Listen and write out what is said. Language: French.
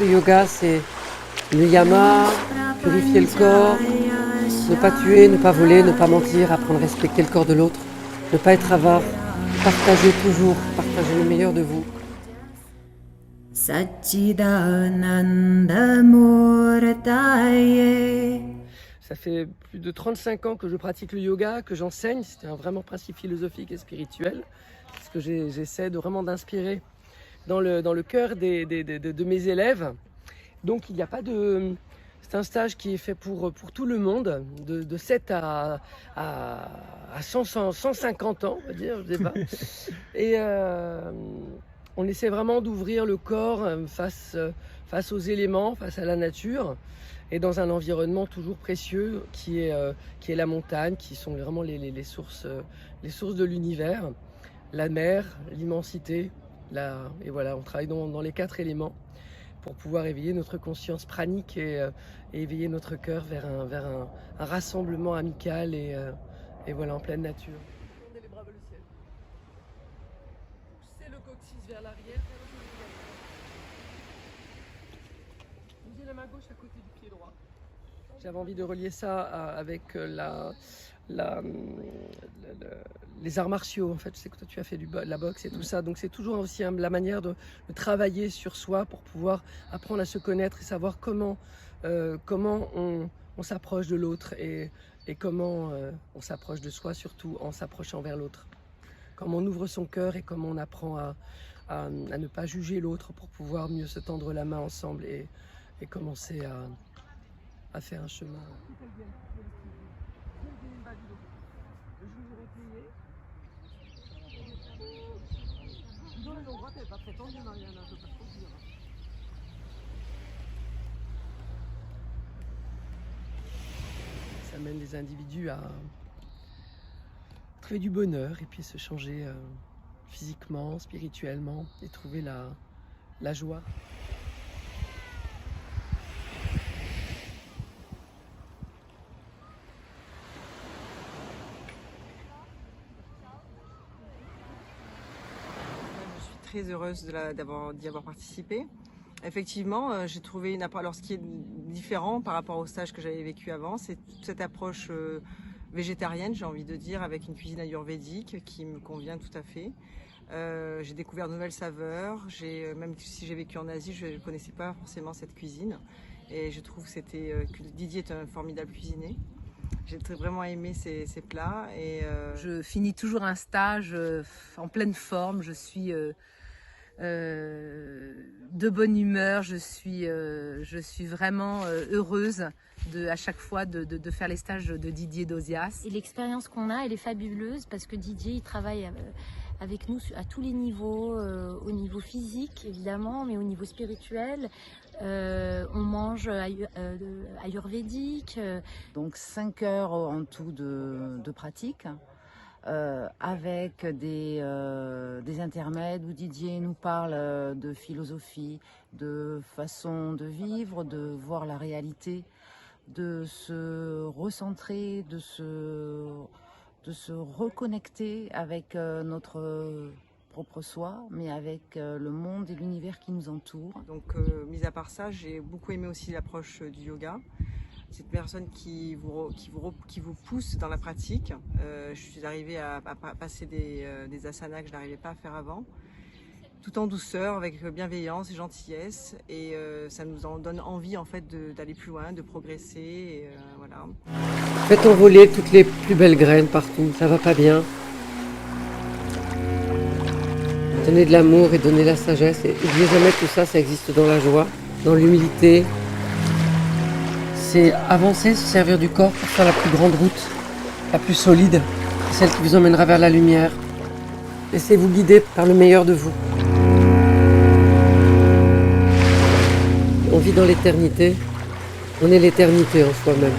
Le yoga, c'est le yama, purifier le corps, ne pas tuer, ne pas voler, ne pas mentir, apprendre à respecter le corps de l'autre, ne pas être avare, partager toujours, partager le meilleur de vous. Satchidananda Murtaye. Ça fait plus de 35 ans que je pratique le yoga, que j'enseigne. C'est un vraiment principe philosophique et spirituel. C'est ce que j'essaie de vraiment d'inspirer dans le cœur de mes élèves. Donc il n'y a pas de... C'est un stage qui est fait pour tout le monde, de 7 à 150 ans, on va dire, je sais pas. Et on essaie vraiment d'ouvrir le corps face aux éléments, face à la nature, et dans un environnement toujours précieux qui est la montagne, qui sont vraiment les sources de l'univers, la mer, l'immensité, et voilà, on travaille dans les 4 éléments pour pouvoir éveiller notre conscience pranique et éveiller notre cœur vers un rassemblement amical et voilà, en pleine nature. Tendez les bras vers le ciel. Poussez le coccyx vers l'arrière. Posez la main gauche à côté du pied droit. J'avais envie de relier ça avec les arts martiaux. En fait, je sais que toi tu as fait la boxe et tout ça, donc c'est toujours aussi la manière de travailler sur soi pour pouvoir apprendre à se connaître et savoir comment on s'approche de l'autre et comment on s'approche de soi, surtout en s'approchant vers l'autre. Comment on ouvre son cœur et comment on apprend à ne pas juger l'autre pour pouvoir mieux se tendre la main ensemble et commencer à faire un chemin. Ça amène les individus à trouver du bonheur et puis se changer physiquement, spirituellement et trouver la joie. Très heureuse d'y avoir participé. Effectivement, j'ai trouvé une approche. Alors, ce qui est différent par rapport au stage que j'avais vécu avant, c'est toute cette approche végétarienne, j'ai envie de dire, avec une cuisine ayurvédique qui me convient tout à fait. J'ai découvert de nouvelles saveurs. Même si j'ai vécu en Asie, je ne connaissais pas forcément cette cuisine. Et je trouve que Didier est un formidable cuisinier. J'ai vraiment aimé ces plats. Et Je finis toujours un stage en pleine forme. Je suis de bonne humeur. Je suis vraiment heureuse à chaque fois de faire les stages de Didier d'Ozias. Et l'expérience qu'on a, elle est fabuleuse parce que Didier, il travaille avec nous à tous les niveaux, au niveau physique évidemment, mais au niveau spirituel. On mange ayurvédique. Donc 5 heures en tout de pratique, avec des intermèdes où Didier nous parle de philosophie, de façon de vivre, de voir la réalité, de se recentrer, de se reconnecter avec notre propre soi, mais avec le monde et l'univers qui nous entoure. Donc, mis à part ça, j'ai beaucoup aimé aussi l'approche du yoga. Cette personne qui vous pousse dans la pratique. Je suis arrivée à passer des asanas que je n'arrivais pas à faire avant, tout en douceur, avec bienveillance et gentillesse. Et ça nous en donne envie en fait d'aller plus loin, de progresser. Et, voilà. Faites envoler toutes les plus belles graines partout, ça va pas bien. Donnez de l'amour et donnez la sagesse. Et n'oubliez jamais que tout ça, ça existe dans la joie, dans l'humilité. C'est avancer, se servir du corps pour faire la plus grande route, la plus solide, celle qui vous emmènera vers la lumière. Laissez-vous guider par le meilleur de vous. On vit dans l'éternité, on est l'éternité en soi-même.